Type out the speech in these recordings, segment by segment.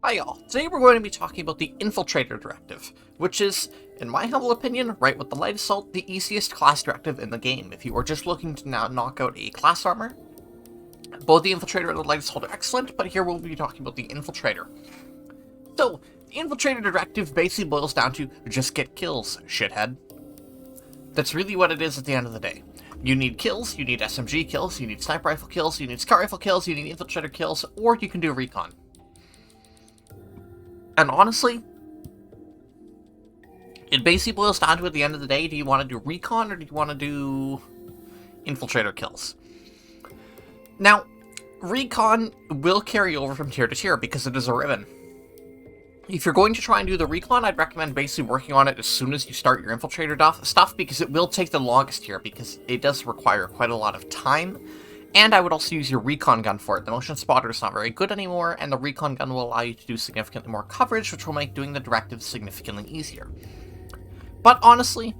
Hi y'all, today we're going to be talking about the Infiltrator Directive, which is, in my humble opinion, right with the light assault, the easiest class directive in the game. If you are just looking to now knock out a class armor, both the Infiltrator and the light assault are excellent, but here we'll be talking about the Infiltrator. So, the Infiltrator Directive basically boils down to just get kills, shithead. That's really what it is at the end of the day. You need kills, you need SMG kills, you need sniper rifle kills, you need scout rifle kills, you need Infiltrator kills, or you can do recon. And honestly, it basically boils down to, at the end of the day, do you want to do recon or do you want to do Infiltrator kills? Now, recon will carry over from tier to tier because it is a ribbon. If you're going to try and do the recon, I'd recommend basically working on it as soon as you start your Infiltrator stuff, because it will take the longest here, because it does require quite a lot of time. And I would also use your recon gun for it. The motion spotter is not very good anymore, and the recon gun will allow you to do significantly more coverage, which will make doing the directive significantly easier. But honestly,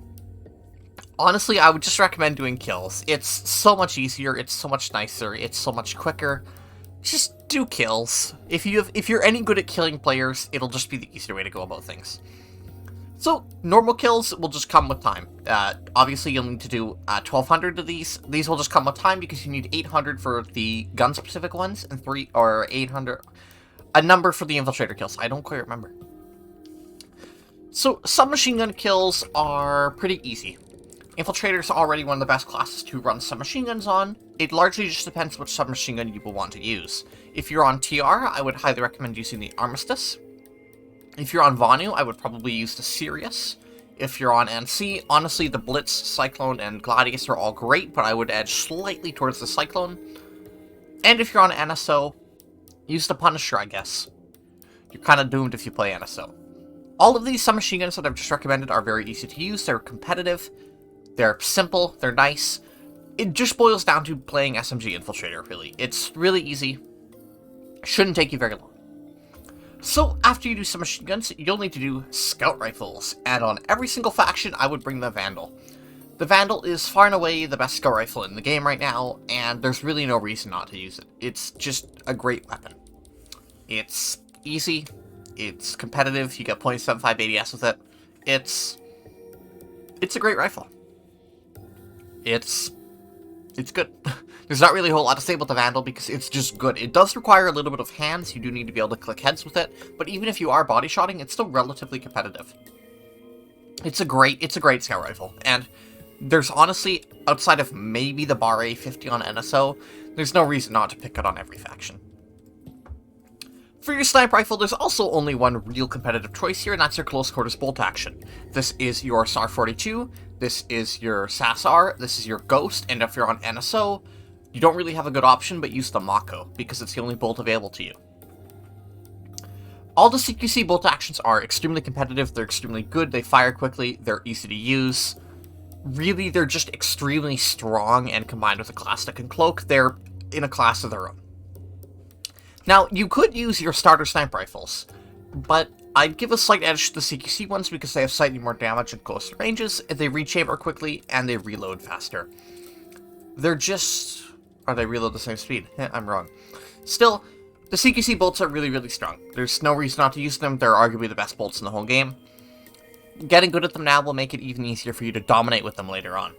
I would just recommend doing kills. It's so much easier, it's so much nicer, it's so much quicker. Just do kills. If you're any good at killing players, it'll just be the easier way to go about things. So, normal kills will just come with time. Obviously, you'll need to do 1,200 of these. These will just come with time because you need 800 for the gun-specific ones, and 800... a number for the Infiltrator kills. I don't quite remember. So, submachine gun kills are pretty easy. Infiltrator's already one of the best classes to run submachine guns on. It largely just depends which submachine gun you will want to use. If you're on TR, I would highly recommend using the Armistice. If you're on Vanu, I would probably use the Sirius. If you're on NC, honestly, the Blitz, Cyclone, and Gladius are all great, but I would edge slightly towards the Cyclone. And if you're on NSO, use the Punisher, I guess. You're kind of doomed if you play NSO. All of these submachine guns that I've just recommended are very easy to use. They're competitive, they're simple, they're nice. It just boils down to playing SMG Infiltrator, really. It's really easy. Shouldn't take you very long. So, after you do submachine guns, you'll need to do scout rifles, and on every single faction, I would bring the Vandal. The Vandal is far and away the best scout rifle in the game right now, and there's really no reason not to use it. It's just a great weapon. It's easy, it's competitive, you get 0.75 ADS with it. It's a great rifle. It's good. There's not really a whole lot to say about the Vandal because it's just good. It does require a little bit of hands. You do need to be able to click heads with it, but even if you are body shotting, it's still relatively competitive. It's a great scout rifle, and there's honestly, outside of maybe the Bar A50 on NSO, there's no reason not to pick it on every faction. For your sniper rifle, there's also only one real competitive choice here, and that's your close quarters bolt action. This is your SAR 42, this is your SASR, this is your Ghost, and if you're on NSO, you don't really have a good option, but use the Mako, because it's the only bolt available to you. All the CQC bolt actions are extremely competitive, they're extremely good, they fire quickly, they're easy to use. Really, they're just extremely strong, and combined with a class that can cloak, they're in a class of their own. Now, you could use your starter sniper rifles, but I'd give a slight edge to the CQC ones because they have slightly more damage at closer ranges, they rechamber quickly, and they reload faster. They're just... Or they reload the same speed. I'm wrong. Still, the CQC bolts are really, really strong. There's no reason not to use them. They're arguably the best bolts in the whole game. Getting good at them now will make it even easier for you to dominate with them later on.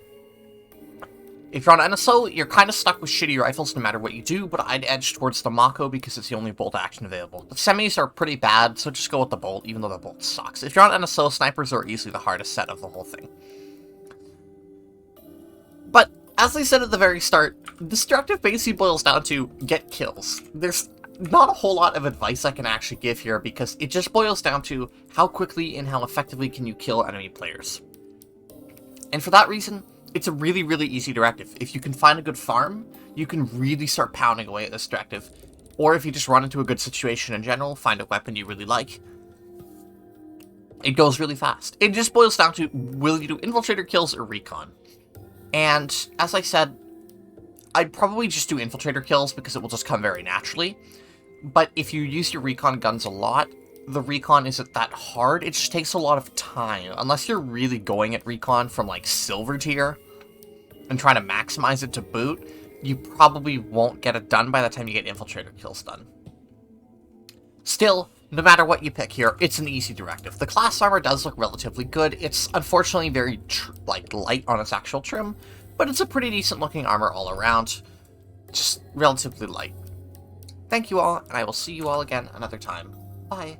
If you're on NSO, you're kind of stuck with shitty rifles no matter what you do, but I'd edge towards the Mako because it's the only bolt action available. The semis are pretty bad, so just go with the bolt, even though the bolt sucks. If you're on NSO, snipers are easily the hardest set of the whole thing. But, as I said at the very start, this directive basically boils down to get kills. There's not a whole lot of advice I can actually give here because it just boils down to how quickly and how effectively can you kill enemy players. And for that reason, it's a really, really easy directive. If you can find a good farm, you can really start pounding away at this directive. Or if you just run into a good situation in general, find a weapon you really like, it goes really fast. It just boils down to, will you do Infiltrator kills or recon? And, as I said, I'd probably just do Infiltrator kills because it will just come very naturally. But if you use your recon guns a lot, the recon isn't that hard. It just takes a lot of time. Unless you're really going at recon from, like, silver tier and trying to maximize it to boot, you probably won't get it done by the time you get Infiltrator kills done. Still, no matter what you pick here, it's an easy directive. The class armor does look relatively good. It's unfortunately very, light on its actual trim, but it's a pretty decent looking armor all around. Just relatively light. Thank you all, and I will see you all again another time. Bye.